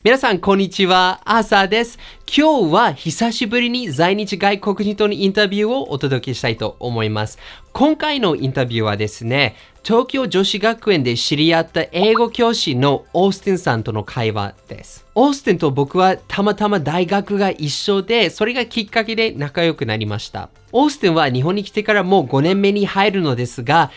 皆さんこんにちは、アーサーです。今日は久しぶりに在日外国人とのインタビューをお届けしたいと思います。今回のインタビューはですね、東京女子学園で知り合った英語教師のオースティンさんとの会話です。オースティンと僕はたまたま大学が一緒で、それがきっかけで仲良くなりました。オースティンは日本に来てからもう5年目に入るのですが、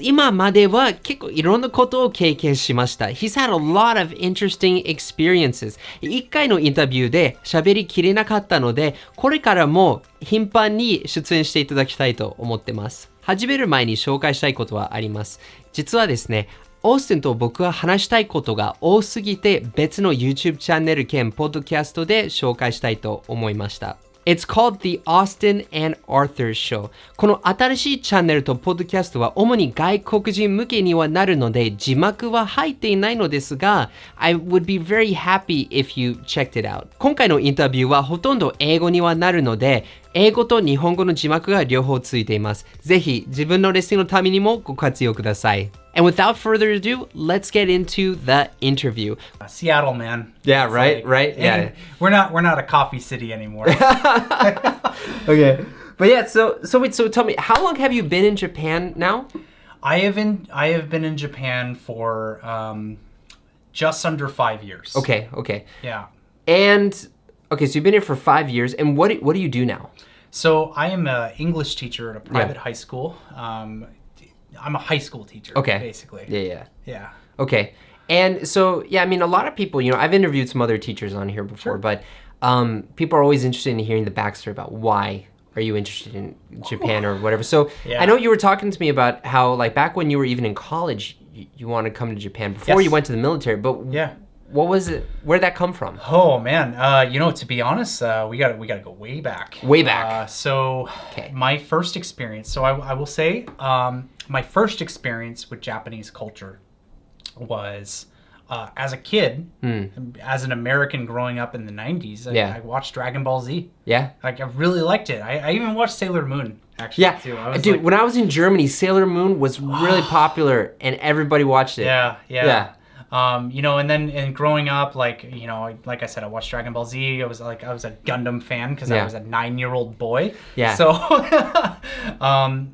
今までは結構いろんなことを経験しました。He's had a lot of interesting experiences. 1回のインタビューで喋りきれなかったので、これからも頻繁に出演していただきたいと思ってます。始める前に紹介したいことはあります。実はですね、オースティンと僕は話したいことが多すぎて、別の YouTube チャンネル兼ポッドキャストで紹介したいと思いました。It's called the Austin and Arthur Show. この新しいチャンネルとポッドキャストは主に外国人向けにはなるので字幕は入っていないのですが I would be very happy if you checked it out. 今回のインタビューはほとんど英語にはなるので英語と日本語の字幕が両方ついています。ぜひ自分のレッスンのためにもご活用ください。And without further ado, let's get into the interview. Seattle, man. Yeah, right, right. Yeah. We're not a coffee city anymore. Okay. But yeah, so tell me, how long have you been in Japan now? I have been in Japan for just under 5 years. Okay. Yeah. And okay, so you've been here for 5 years, and what do you do now? So I am an English teacher at a private high school. I'm a high school teacher, basically. Yeah. Okay. And so, yeah, I mean, a lot of people, I've interviewed some other teachers on here before, but people are always interested in hearing the backstory about why are you interested in Japan or whatever. So I know you were talking to me about how, like, back when you were even in college, you wanted to come to Japan before you went to the military, but what was it? Where'd that come from? Oh man, to be honest, we gotta go way back. Way back. My first experience. So I will say, my first experience with Japanese culture was as a kid, as an American growing up in the 90s. I watched Dragon Ball Z. Yeah. Like I really liked it. I even watched Sailor Moon. Actually, too. Dude, when I was in Germany, Sailor Moon was really popular, and everybody watched it. Yeah. And growing up, like I said, I watched Dragon Ball Z. I was a Gundam fan because I was a 9-year-old boy. Yeah. So,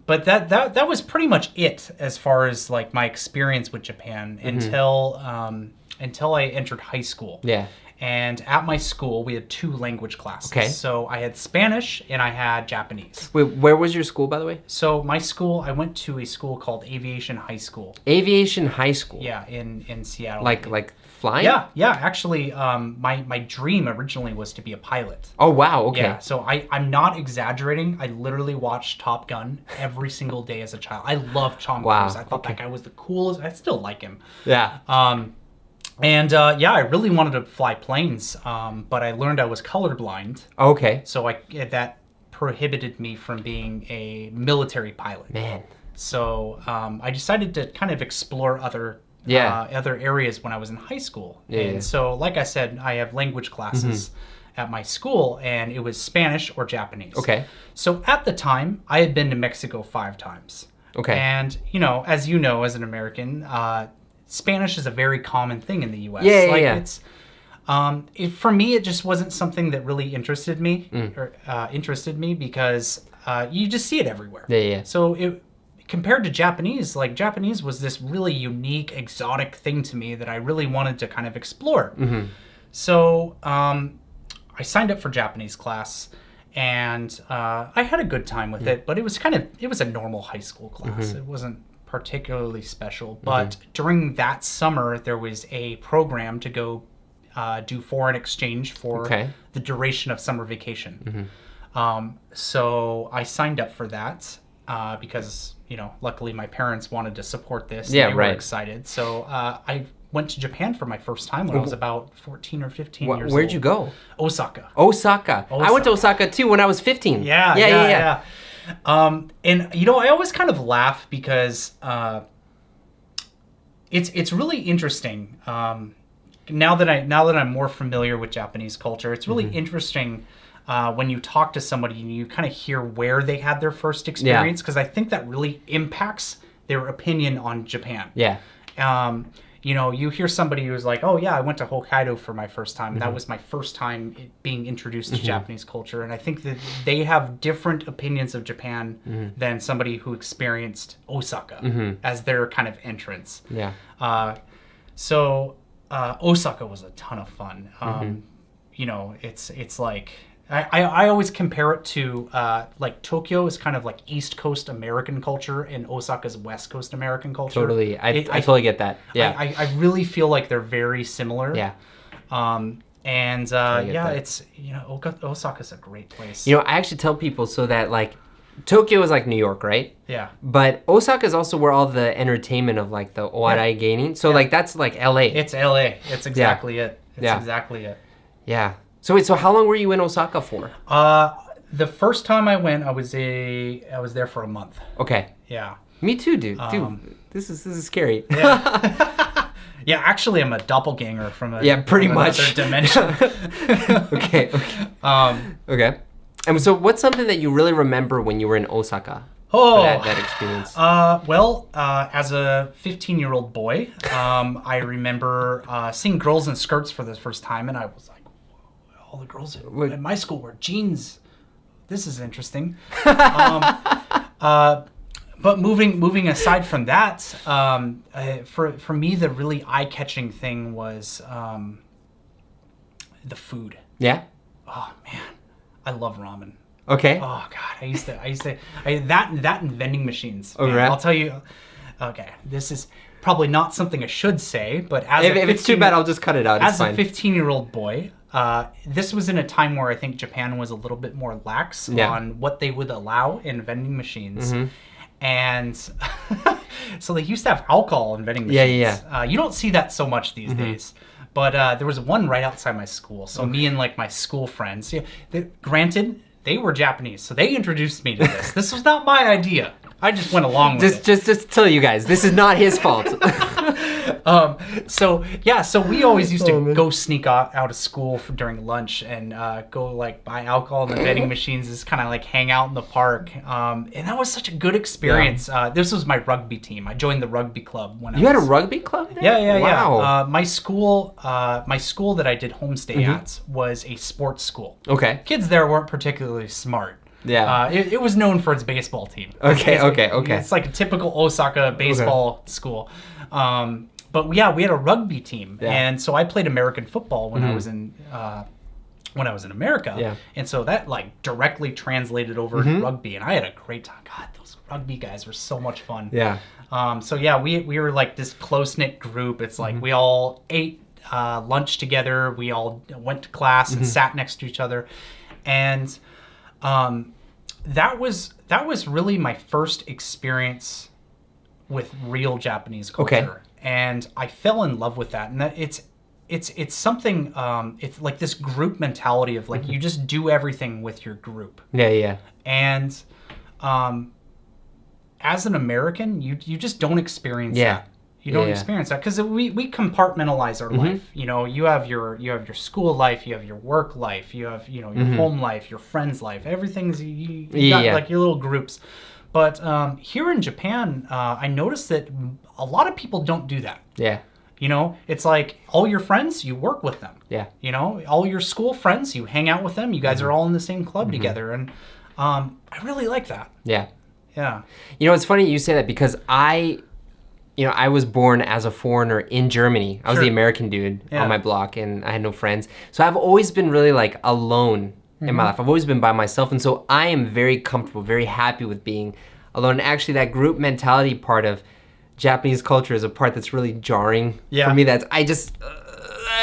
but that was pretty much it as far as like my experience with Japan until I entered high school. Yeah. And at my school, we had 2 language classes. Okay. So I had Spanish and I had Japanese. Wait, where was your school, by the way? So my school, I went to a school called Aviation High School. Aviation High School? Yeah, in Seattle. Like flying? Yeah. Actually, my dream originally was to be a pilot. Oh, wow. Okay. Yeah, so I'm not exaggerating. I literally watched Top Gun every single day as a child. I loved Tom Cruise. I thought that guy was the coolest. I still like him. Yeah. I really wanted to fly planes, but I learned I was colorblind. Okay. So that prohibited me from being a military pilot. Man. So I decided to kind of explore other areas when I was in high school. So, like I said, I have language classes at my school, and it was Spanish or Japanese. Okay. So at the time, I had been to Mexico 5 times. Okay. And, as you know, as an American, Spanish is a very common thing in the U.S. It's for me, it just wasn't something that really interested me because you just see it everywhere. Yeah. So compared to Japanese, like Japanese was this really unique, exotic thing to me that I really wanted to kind of explore. So I signed up for Japanese class, and I had a good time with it, but it was a normal high school class. It wasn't particularly special, but during that summer there was a program to go do foreign exchange for the duration of summer vacation. So I signed up for that because luckily my parents wanted to support this. They were excited. So I went to Japan for my first time when I was about 14 or 15 years old. Where'd you go? Osaka. I went to Osaka too when I was 15. Yeah. And I always kind of laugh because it's really interesting. Now that I'm more familiar with Japanese culture, it's really interesting when you talk to somebody and you kind of hear where they had their first experience, because I think that really impacts their opinion on Japan. Yeah. you hear somebody who's like, oh yeah, I went to Hokkaido for my first time. That was my first time being introduced to Japanese culture. And I think that they have different opinions of Japan than somebody who experienced Osaka as their kind of entrance. Yeah. So Osaka was a ton of fun. It's like, I always compare it to like Tokyo is kind of like East Coast American culture and Osaka's West Coast American culture. Totally. I totally get that. Yeah. I really feel like they're very similar. Yeah. It's, Osaka's a great place. I actually tell people so that like Tokyo is like New York, right? Yeah. But Osaka is also where all the entertainment of like the owarai gaining. So like that's like LA. It's LA. It's exactly it. It's exactly it. Yeah. So wait, so how long were you in Osaka for? The first time I went, I was there for a month. Okay. Yeah. Me too, dude. This is scary. Yeah. Yeah, actually, I'm a doppelganger from pretty much another dimension. Okay. Okay. And so, what's something that you really remember when you were in Osaka? Oh, that experience. As a 15-year-old boy, I remember seeing girls in skirts for the first time, and I was like, all the girls at my school wear jeans. This is interesting. But moving aside from that, for me, the really eye-catching thing was the food. Yeah? Oh, man. I love ramen. Okay. Oh, God. I used to that and vending machines. Oh, right. I'll tell you. Okay, this is probably not something I should say, but if it's too bad, I'll just cut it out. It's fine. As a 15-year-old boy, this was in a time where I think Japan was a little bit more lax on what they would allow in vending machines. And so they used to have alcohol in vending machines. Yeah. You don't see that so much these days. But there was one right outside my school. So me and like my school friends, granted, they were Japanese, so they introduced me to this. This was not my idea. I just went along with it. Just tell you guys, this is not his fault. So we always used to go sneak out of school during lunch and go like buy alcohol in the vending machines, just kind of like hang out in the park. And that was such a good experience. This was my rugby team. I joined the rugby club when you had a rugby club there? Yeah. Wow. My school that I did homestay at was a sports school. Okay. Kids there weren't particularly smart. Yeah. It was known for its baseball team. Okay. It's like a typical Osaka baseball school. But yeah, we had a rugby team, and so I played American football when I was in America. Yeah. And so that like directly translated over to rugby, and I had a great time. God, those rugby guys were so much fun. Yeah. So yeah, we were like this close-knit group. It's like we all ate lunch together. We all went to class and sat next to each other, and that was really my first experience with real Japanese culture. Okay. And I fell in love with that. And that it's something, it's like this group mentality of like, you just do everything with your group. Yeah. And as an American, you just don't experience that. You don't experience that because we compartmentalize our life. You have your school life, you have your work life, you have your home life, your friends life. Everything's you got like your little groups. But here in Japan, I noticed that a lot of people don't do that. Yeah. It's like all your friends, you work with them. Yeah. All your school friends, you hang out with them. You guys are all in the same club together, and I really like that. Yeah. Yeah. It's funny you say that because I was born as a foreigner in Germany. I was the American dude on my block, and I had no friends. So I've always been really like alone in my life. I've always been by myself, and so I am very comfortable, very happy with being alone. And actually, that group mentality part of Japanese culture is a part that's really jarring for me. That's I just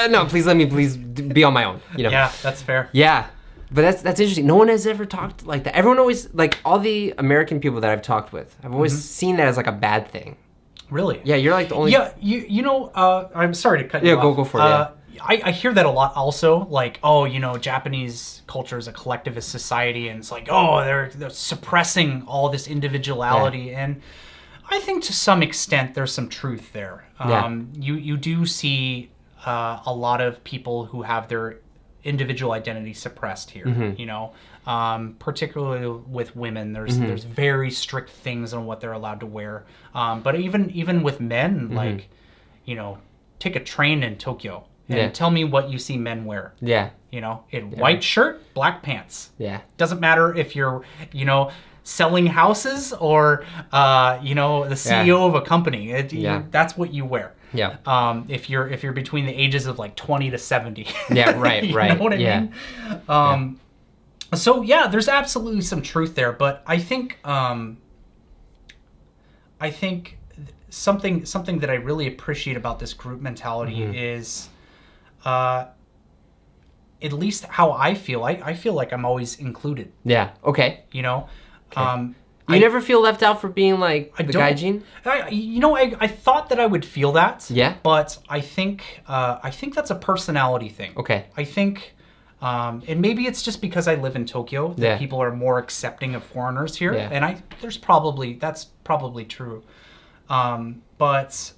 no, please let me be on my own. Yeah, that's fair. Yeah. But that's interesting. No one has ever talked like that. Everyone always, like all the American people that I've talked with, I've always seen that as like a bad thing. Really? Yeah, you're like the only... Yeah, I'm sorry to cut you off. Yeah, go for it, I hear that a lot also, like, Japanese culture is a collectivist society, and it's like, they're suppressing all this individuality, and I think to some extent there's some truth there. You do see a lot of people who have their individual identity suppressed here, particularly with women. There's very strict things on what they're allowed to wear. But even with men, like, take a train in Tokyo and tell me what you see men wear. White shirt, black pants. Doesn't matter if you're, selling houses or, the CEO of a company. That's what you wear. If you're between the ages of like 20 to 70. Right. You know what I mean? So there's absolutely some truth there, but I think something that I really appreciate about this group mentality is, at least how I feel. I feel like I'm always included. Okay. You never feel left out for being like the gaijin? I thought that I would feel that. But I think that's a personality thing. Okay. I think, and maybe it's just because I live in Tokyo that people are more accepting of foreigners here, and that's probably true. But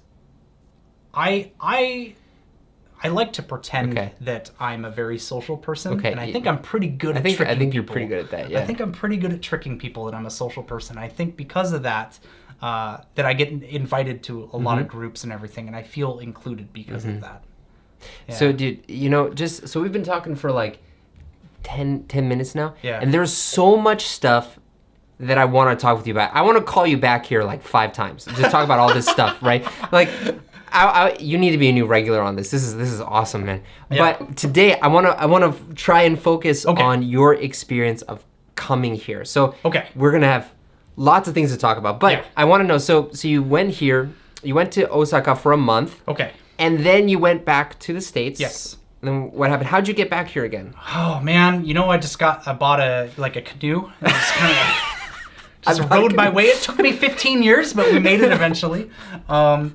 I like to pretend that I'm a very social person, and I think I'm pretty good at tricking people. I think you're pretty good at that, I think I'm pretty good at tricking people that I'm a social person. I think because of that, that I get invited to a lot of groups and everything, and I feel included because of that. So, dude, so we've been talking for like 10 minutes now, and there's so much stuff that I want to talk with you about. I want to call you back here like 5 times, just talk about all this stuff, right? Like, you need to be a new regular on this. This is awesome, man. But today, I want to try and focus on your experience of coming here. So we're gonna have lots of things to talk about. But I want to know. So you went here. You went to Osaka for a month. And then you went back to the States. Yes. And then what happened? How'd you get back here again? Oh man, I bought a canoe. I just kind of rode my way. It took me 15 years, but we made it eventually. That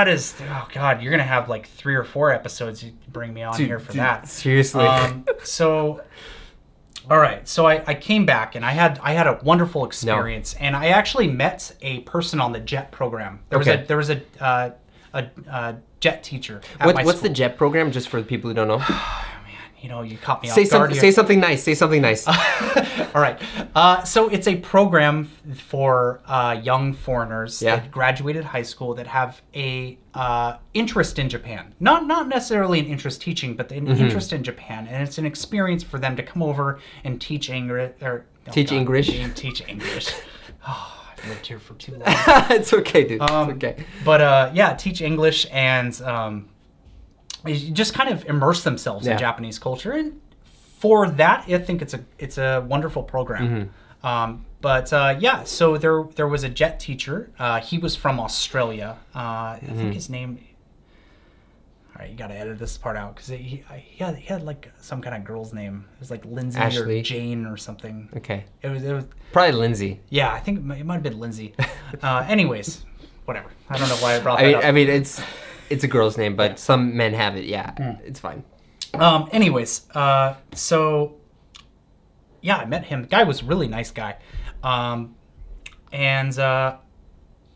is, oh God, you're going to have like 3 or 4 episodes you bring me on here for that. Seriously. All right. So I came back and I had a wonderful experience, and I actually met a person on the JET program. There was a JET teacher at my What's school. the JET program, just for the people who don't know? You caught me off guard here. Say something nice. Say something nice. All right. So it's a program for young foreigners that graduated high school that have a interest in Japan. Not necessarily an interest teaching, but an interest in Japan. And it's an experience for them to come over and teach English. Teach English? Teach English. Oh, I've lived here for too long. It's okay, dude. It's okay. But teach English and... just kind of immerse themselves in Japanese culture, and for that, I think it's a wonderful program. So there was a JET teacher. He was from Australia. I think his name. All right, you got to edit this part out because he had like some kind of girl's name. It was like Lindsay Ashley. or Jane or something. Okay. It was probably Lindsay. Yeah, I think it might have been Lindsay. Anyways, whatever. I don't know why I brought that up. I mean, it's a girl's name, but some men have it. It's fine. Anyways, I met him. The guy was a really nice guy. And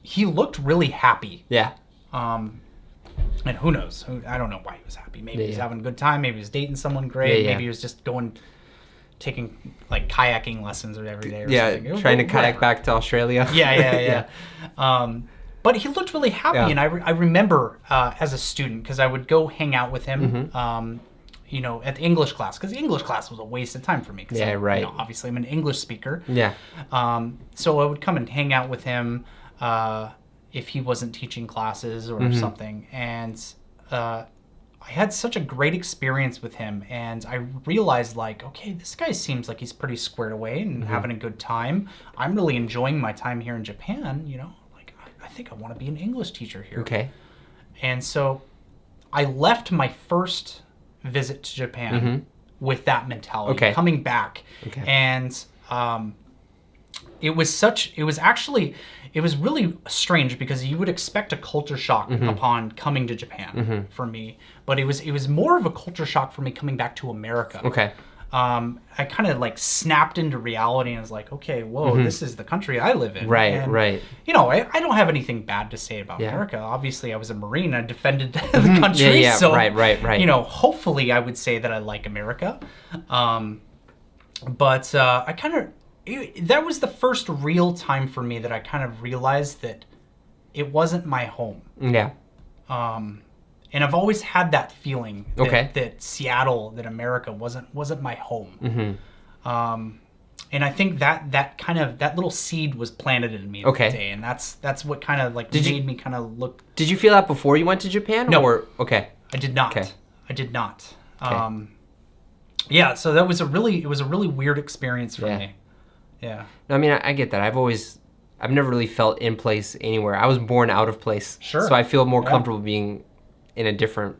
he looked really happy. And who knows? I don't know why he was happy. Maybe he's having a good time. Maybe he was dating someone great. Maybe he was just taking like kayaking lessons every day or something. Trying to kayak back to Australia. But he looked really happy, and I remember as a student, because I would go hang out with him, at the English class, because the English class was a waste of time for me. Obviously, I'm an English speaker. So I would come and hang out with him if he wasn't teaching classes or something, and I had such a great experience with him, and I realized, okay, this guy seems like he's pretty squared away and having a good time. I'm really enjoying my time here in Japan, I think I want to be an English teacher here. Okay. And so I left my first visit to Japan with that mentality, coming back. And it was really strange, because you would expect a culture shock upon coming to Japan for me, but it was more of a culture shock for me coming back to America. I kind of snapped into reality and was like, okay, whoa, this is the country I live in. Right. I don't have anything bad to say about America. Obviously, I was a Marine. I defended the country. So, right. Hopefully I would say that I like America. But that was the first real time for me that I kind of realized that it wasn't my home. Yeah. And I've always had that feeling that Seattle, that America wasn't my home. And I think that little seed was planted in me that day, and that's what kind of like made me kind of look. Did you feel that before you went to Japan? No. Okay. I did not. Okay. I did not. Yeah. So it was a really weird experience for me. Yeah. No, I mean, I get that. I've never really felt in place anywhere. I was born out of place. Sure. So I feel more comfortable being in a different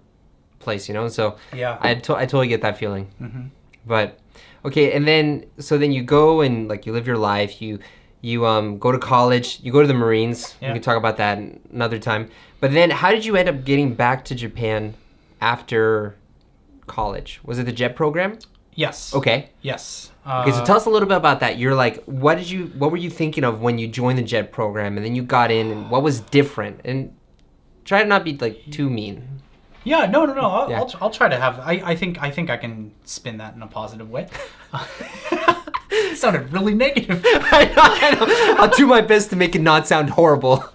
place, So yeah. I totally get that feeling. But okay, and then you go and like you live your life. You go to college. You go to the Marines. Yeah. We can talk about that another time. But then, how did you end up getting back to Japan after college? Was it the JET program? Yes. Okay. Yes. Okay, so tell us a little bit about that. You're like, what were you thinking of when you joined the JET program, and then you got in, and what was different? And try to not be like too mean. Yeah, no. I'll try to have. I think I can spin that in a positive way. It sounded really negative. I know. I'll do my best to make it not sound horrible.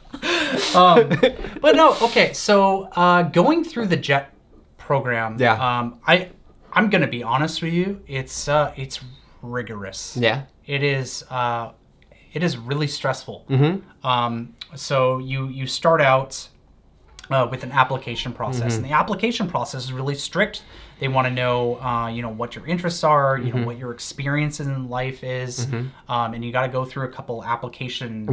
But no, okay. So going through the JET program, I'm gonna be honest with you. It's rigorous. Yeah. It is really stressful. So you start out with an application process, and the application process is really strict. They want to know, what your interests are, what your experience in life is, and you got to go through a couple application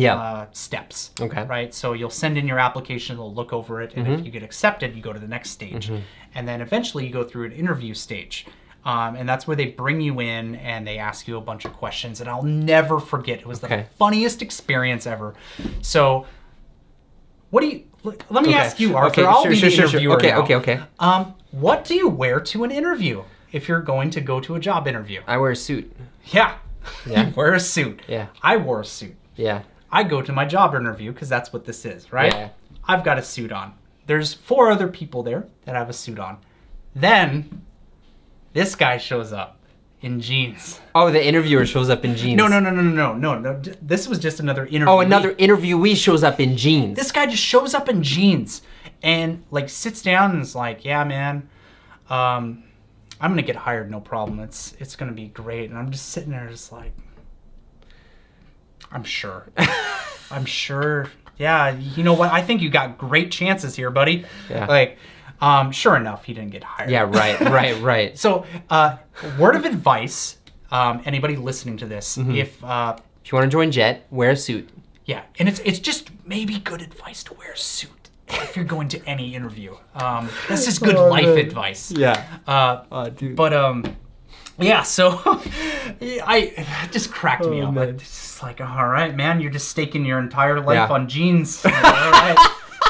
steps. Okay. Right. So you'll send in your application, they'll look over it, and if you get accepted, you go to the next stage, and then eventually you go through an interview stage. And that's where they bring you in and they ask you a bunch of questions, and I'll never forget. It was the funniest experience ever. So, let me ask you, Arthur. I'll be the interviewer now. Okay. What do you wear to an interview if you're going to go to a job interview? I wear a suit. Yeah. You wear a suit. Yeah. I wore a suit. Yeah. I go to my job interview because that's what this is, right? Yeah. I've got a suit on. There's 4 other people there that have a suit on. Then this guy shows up in jeans. Oh, the interviewer shows up in jeans. No. This was just another interview. Oh, another interviewee shows up in jeans. This guy just shows up in jeans and like sits down and is like, "Yeah, man, I'm gonna get hired, no problem. It's gonna be great." And I'm just sitting there, just like, I'm sure. Yeah, you know what? I think you got great chances here, buddy. Yeah. Like, sure enough, he didn't get hired. Yeah, right. So, word of advice, anybody listening to this, if you want to join JET, wear a suit. Yeah, and it's just maybe good advice to wear a suit if you're going to any interview. This is good life advice. Yeah. Dude. But yeah, so it just cracked me up. Man. It's just like, all right, man, you're just staking your entire life on jeans. All right.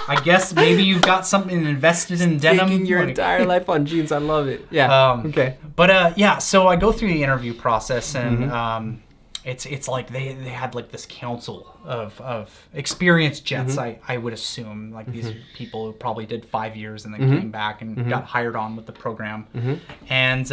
I guess maybe you've got something invested in denim. Staking your entire life on jeans. I love it. Yeah. Okay. But yeah, so I go through the interview process, and it's like they had like this council of experienced Jets. I would assume like these people who probably did 5 years and then came back and got hired on with the program, and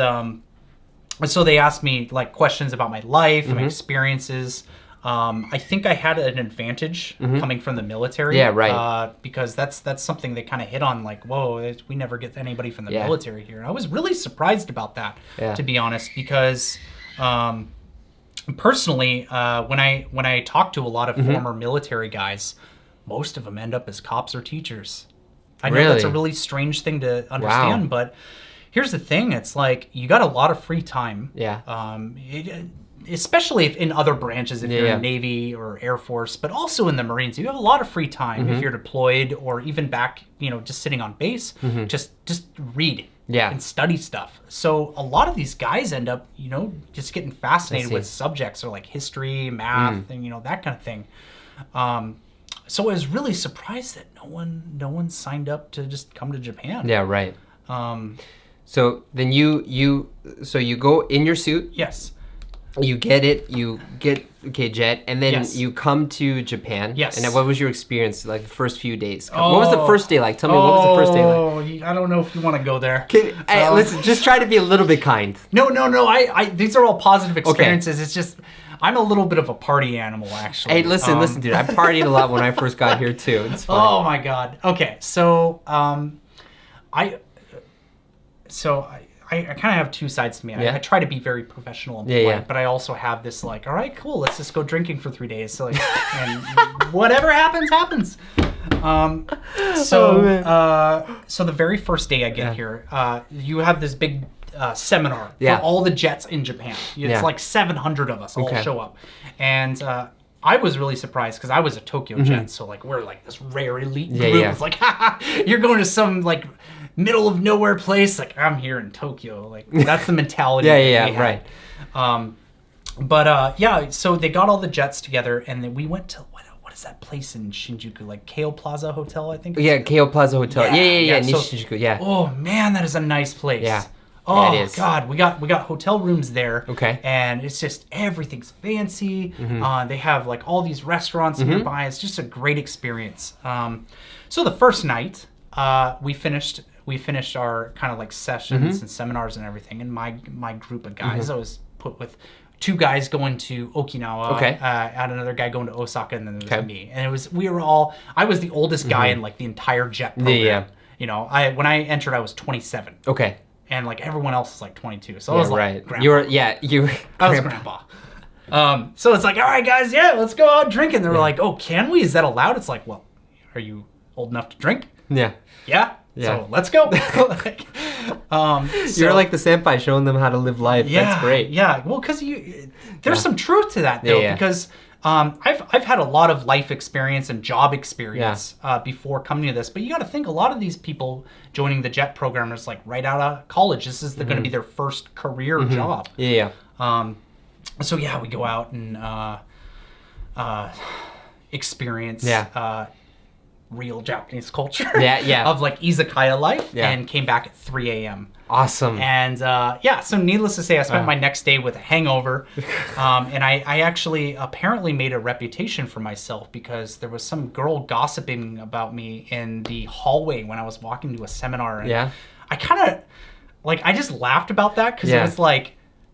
so they asked me like questions about my life, my experiences. I think I had an advantage coming from the military. Yeah, right. Because that's something they kind of hit on, like, whoa, we never get anybody from the military here. And I was really surprised about that, to be honest, because personally, when I talk to a lot of former military guys, most of them end up as cops or teachers. I know that's a really strange thing to understand, but here's the thing. It's like you got a lot of free time. Yeah. Especially if in other branches, if you're in Navy or Air Force, but also in the Marines, you have a lot of free time if you're deployed or even back, just sitting on base, just read and study stuff. So a lot of these guys end up, just getting fascinated with subjects or like history, math, and that kind of thing. So I was really surprised that no one signed up to just come to Japan. Yeah, right. So then you go in your suit. Yes. You get JET, and then you come to Japan. Yes. And then what was your experience like the first few days? What was the first day like? Tell me, what was the first day like? I don't know if you want to go there. Listen, just try to be a little bit kind. No. These are all positive experiences. Okay. It's just, I'm a little bit of a party animal, actually. Hey, listen, dude. I partied a lot when I first got here too. It's fun. Oh my God. Okay, so I kind of have two sides to me. I try to be very professional and polite, but I also have this like, all right, cool, let's just go drinking for 3 days. So like, and whatever happens, happens. So the very first day I get here, you have this big seminar for all the jets in Japan. It's like 700 of us all show up, and I was really surprised because I was a Tokyo jet, so like we're like this rare elite group. It's like, you're going to some like middle of nowhere place. Like, I'm here in Tokyo. Like, that's the mentality. Right. So they got all the jets together, and then we went to what is that place in Shinjuku? Like Keio Plaza Hotel, I think. Yeah, Keio Plaza Hotel. Yeah. So, Shinjuku. Yeah. Oh man, that is a nice place. Yeah. Oh, it is. God, we got hotel rooms there. Okay. And it's just, everything's fancy. They have like all these restaurants nearby. It's just a great experience. So the first night, we finished our kind of like sessions and seminars and everything. And my group of guys, I was put with 2 guys going to Okinawa, and another guy going to Osaka, and then there was me. And I was the oldest guy in like the entire jet program. Yeah. You know, when I entered, I was 27. Okay. And like everyone else is like 22, so I was like, Grandpa. I was Grandpa. So it's like, all right, guys, let's go out drinking. They were like, oh, can we? Is that allowed? It's like, well, are you old enough to drink? Yeah. So let's go. You're like the senpai showing them how to live life. That's great. Yeah. Well, because there's some truth to that though, because I've had a lot of life experience and job experience before coming to this, but you got to think a lot of these people joining the JET program is like right out of college. This is going to be their first career job. So we go out and experience real Japanese culture of like izakaya life, and came back at 3 a.m. Awesome. And so needless to say, I spent my next day with a hangover. And I actually apparently made a reputation for myself because there was some girl gossiping about me in the hallway when I was walking to a seminar. And I kind of, like, I just laughed about that because it was like,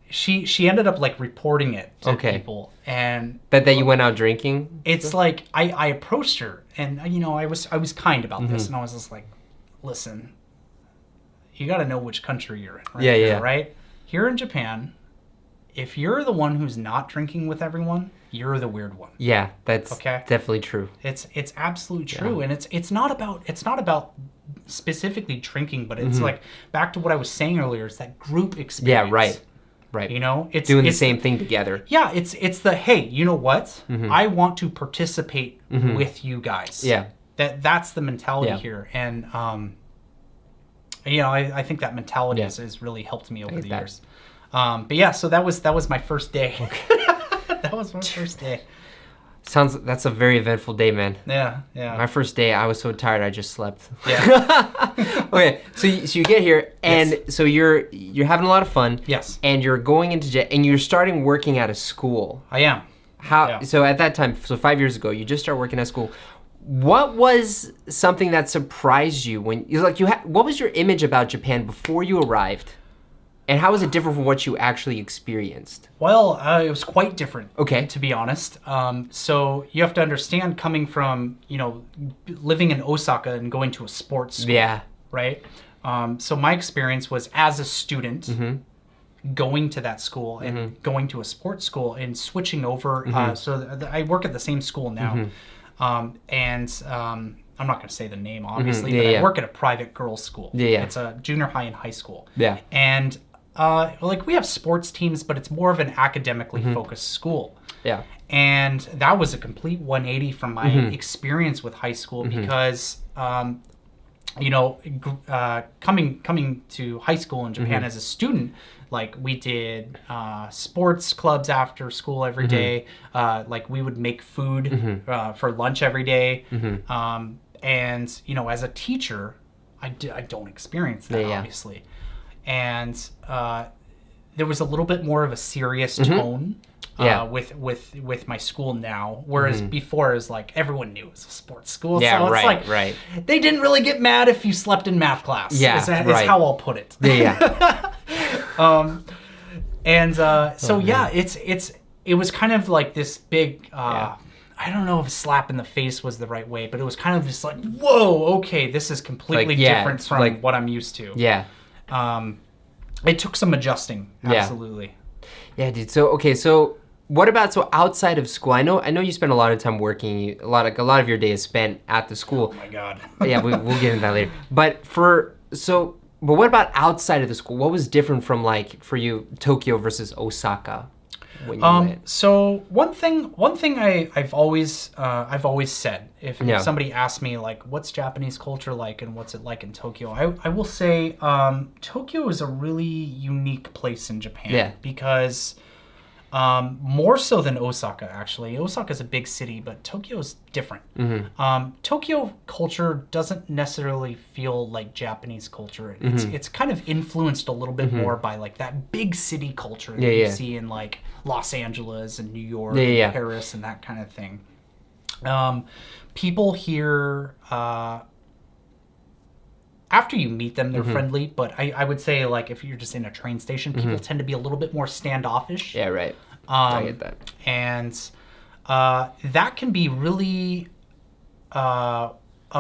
she ended up like reporting it to people, and that you went out drinking. It's like I approached her, and I was kind about this, and I was just like, listen, you got to know which country you're in, right? Right? Here in Japan, if you're the one who's not drinking with everyone, you're the weird one. Yeah, that's definitely true. It's absolutely true, and it's not about specifically drinking, but it's like back to what I was saying earlier. It's that group experience. Yeah, right. Right. It's doing the same thing together. Yeah, it's the, hey, you know what? I want to participate with you guys. Yeah. That's the mentality here. And I think that mentality has really helped me over the years. But so that was my first day. That was my first day. That's a very eventful day, man. Yeah. My first day, I was so tired, I just slept. Yeah. Okay, so you get here, and so you're having a lot of fun. Yes. And you're going into JET, and you're starting working at a school. I am. So at that time, so 5 years ago, you just start working at school. What was something that surprised you when what was your image about Japan before you arrived? And how was it different from what you actually experienced? Well, it was quite different, to be honest. So you have to understand, coming from, living in Osaka and going to a sports school. Yeah. Right? So my experience was as a student going to that school and going to a sports school and switching over. I work at the same school now. And I'm not going to say the name, obviously, but I work at a private girls' school. It's a junior high and high school. And we have sports teams, but it's more of an academically focused school. Yeah. And that was a complete 180 from my experience with high school because, coming to high school in Japan as a student, like we did sports clubs after school every day. Like we would make food for lunch every day. And, as a teacher, I don't experience that, obviously. And there was a little bit more of a serious tone with my school now, whereas before it was like everyone knew it was a sports school. Yeah, so it's right. They didn't really get mad if you slept in math class. Yeah, is how I'll put it. Yeah. it was kind of like this big, I don't know if slap in the face was the right way, but it was kind of just like, whoa, okay, this is completely different from what I'm used to. Yeah. It took some adjusting, absolutely. Yeah, dude. So what about outside of school? I know you spend a lot of time working. A lot of your day is spent at the school. Oh my God. Yeah, we'll get into that later. But what about outside of the school? What was different from for you, Tokyo versus Osaka? When you went? So one thing I've always said, if somebody asks me what's Japanese culture like and what's it like in Tokyo, I will say Tokyo is a really unique place in Japan because more so than Osaka, actually. Osaka's a big city, but Tokyo's different. Tokyo culture doesn't necessarily feel like Japanese culture. It's kind of influenced a little bit more by that big city culture that you see in Los Angeles and New York and Paris and that kind of thing. People here, after you meet them, they're friendly, but I would say if you're just in a train station, people tend to be a little bit more standoffish. Yeah, right. I get that. And that can be really a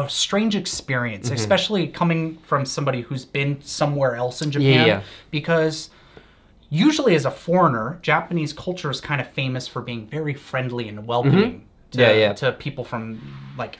strange experience, especially coming from somebody who's been somewhere else in Japan, because usually as a foreigner, Japanese culture is kind of famous for being very friendly and welcoming to people from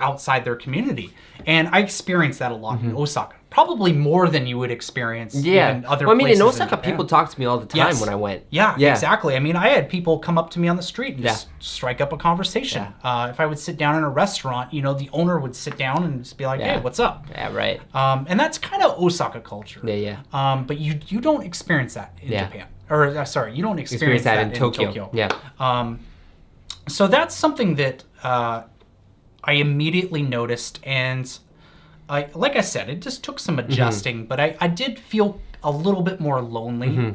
outside their community. And I experienced that a lot in Osaka. Probably more than you would experience in other places. In Osaka, people talk to me all the time when I went. Yeah, exactly. I mean, I had people come up to me on the street and just strike up a conversation. If I would sit down in a restaurant, the owner would sit down and just be like, hey, what's up? Yeah, right. And that's kind of Osaka culture. But you don't experience that in Japan. Or, sorry, you don't experience that in Tokyo. Yeah. So that's something that I immediately noticed, and like I said, it just took some adjusting, but I did feel a little bit more lonely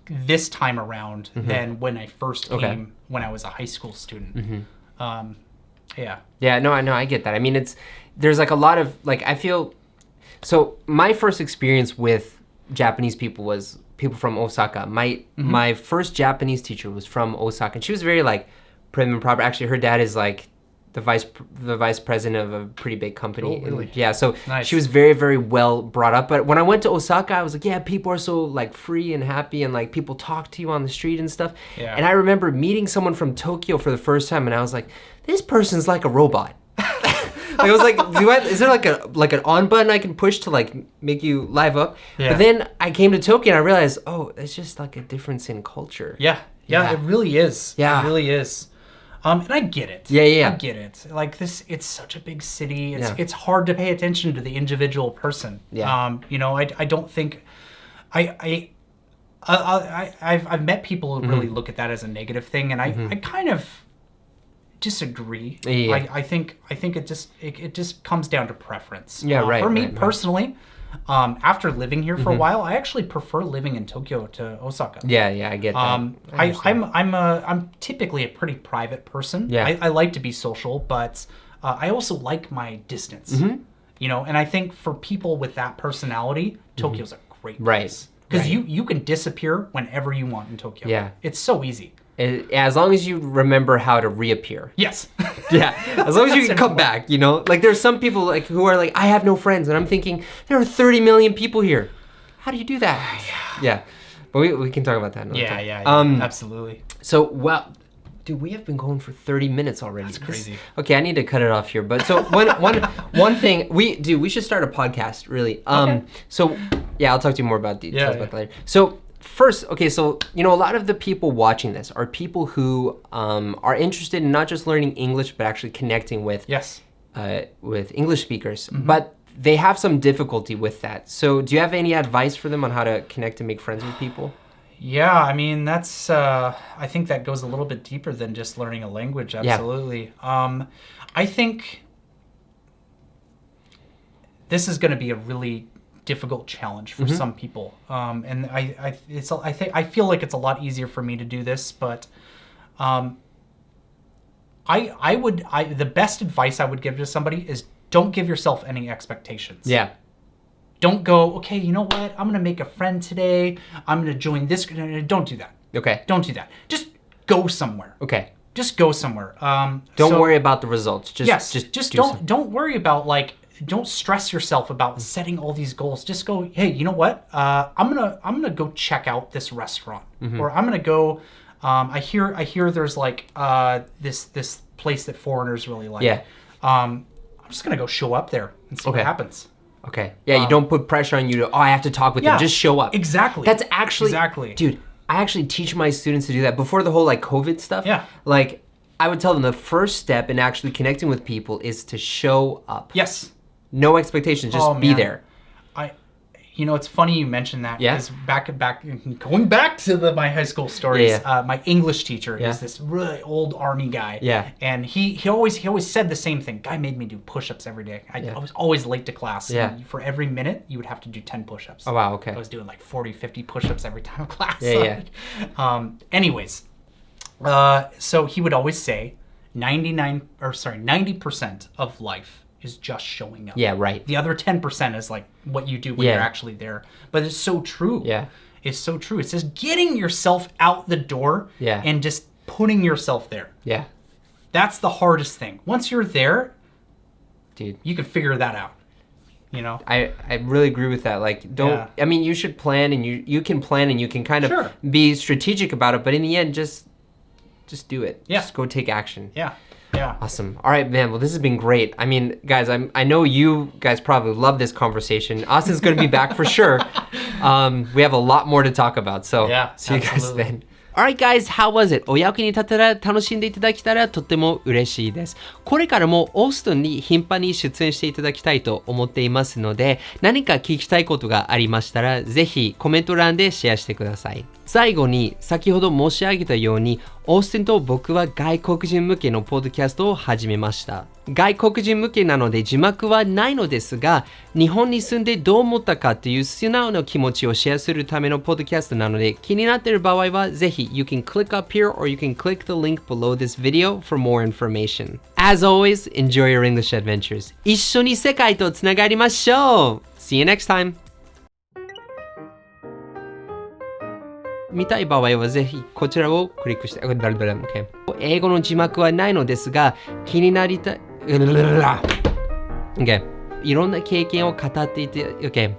this time around than when I first came when I was a high school student. Yeah, no, I get that. I mean, there's a lot of, I feel, so my first experience with Japanese people was people from Osaka. My first Japanese teacher was from Osaka, and she was very prim and proper. Actually, her dad is the vice president of a pretty big company. Oh, really? Yeah, so nice. She was very, very well brought up. But when I went to Osaka, I was people are so free and happy, and people talk to you on the street and stuff. Yeah. And I remember meeting someone from Tokyo for the first time, and I was like, this person's like a robot. I was like, is there an on button I can push to make you live up? Yeah. But then I came to Tokyo and I realized, it's just a difference in culture. Yeah, it really is. Yeah. It really is. And I get it. Yeah. I get it. It's such a big city. It's hard to pay attention to the individual person. Yeah. I don't think I've met people who really look at that as a negative thing, and I kind of disagree. Yeah. I think it just comes down to preference. Yeah, right. For me personally, after living here for a while, I actually prefer living in Tokyo to Osaka. Yeah, I get that. I'm typically a pretty private person. Yeah. I like to be social, but I also like my distance. And I think for people with that personality, Tokyo's a great place. Because you can disappear whenever you want in Tokyo. Yeah. It's so easy. As long as you remember how to reappear. Yes. Yeah. As long as you can come back, there's some people who are I have no friends, and I'm thinking there are 30 million people here. How do you do that? Yeah. But we can talk about that another time. Yeah. Absolutely. So, dude, we have been going for 30 minutes already. That's crazy. Okay, I need to cut it off here. But so one thing we should start a podcast, really. Okay. So yeah, I'll talk to you more about details about that later. So first, okay, so a lot of the people watching this are people who are interested in not just learning English, but actually connecting with English speakers. But they have some difficulty with that. So do you have any advice for them on how to connect and make friends with people? Yeah, I mean, that's, I think that goes a little bit deeper than just learning a language, absolutely. Yeah. I think this is going to be a really difficult challenge for some people. And I feel like it's a lot easier for me to do this, but the best advice I would give to somebody is don't give yourself any expectations. Yeah. Don't go, okay, you know what? I'm going to make a friend today. I'm going to join this. Don't do that. Okay. Don't do that. Just go somewhere. Okay. Just go somewhere. Don't worry about the results. Just don't worry about don't stress yourself about setting all these goals. Just go, hey, you know what? I'm gonna go check out this restaurant, or I'm gonna go. I hear there's like this place that foreigners really like. Yeah. I'm just gonna go show up there and see what happens. Okay. Yeah, you don't put pressure on you to, I have to talk with them. Just show up. Exactly. That's actually, dude, I actually teach my students to do that before the whole like COVID stuff. Yeah. Like I would tell them the first step in actually connecting with people is to show up. Yes. No expectations, just be there. It's funny you mentioned that. Yeah. Going back to my high school stories, Yeah. My English teacher is this really old army guy. Yeah. And he always said the same thing. Guy made me do push-ups every day. I was always late to class. Yeah. And for every minute, you would have to do 10 push-ups. Oh, wow, okay. I was doing like 40, 50 push-ups every time of class. Yeah. Anyways, so he would always say 90% of life is just showing up. Yeah, right. The other 10% is like what you do when you're actually there. But it's so true. Yeah. It's so true. It's just getting yourself out the door and just putting yourself there. Yeah. That's the hardest thing. Once you're there, dude, you can figure that out. I really agree with that. Like, I mean, you should plan, and you can plan, and you can kind of be strategic about it, but in the end, just do it. Yeah. Just go take action. Yeah. Awesome. All right, man. Well, this has been great. I mean, guys, I know you guys probably love this conversation. Austin's going to be back for sure. We have a lot more to talk about. So see you guys then. Alright guys, how was it? お役に立てたら楽しんでいただけたらとっても嬉しいです。これからもオーストンに頻繁に出演していただきたいと思っていますので、何か聞きたいことがありましたら、ぜひコメント欄でシェアしてください。最後に、先ほど申し上げたように、オースティンと僕は外国人向けのポッドキャストを始めました。外国人向けなので字幕はないのですが、日本に住んでどう思ったかという素直な気持ちをシェアするためのポッドキャストなので、気になっている場合はぜひ You can click up here or you can click the link below this video for more information. As always, enjoy your English adventures. 一緒に世界とつながりましょう See you next time! 見たい場合はぜひこちらをクリックして、okay. 英語の字幕はないのですが、気になりたい、okay. いろんな経験を語っていて、okay.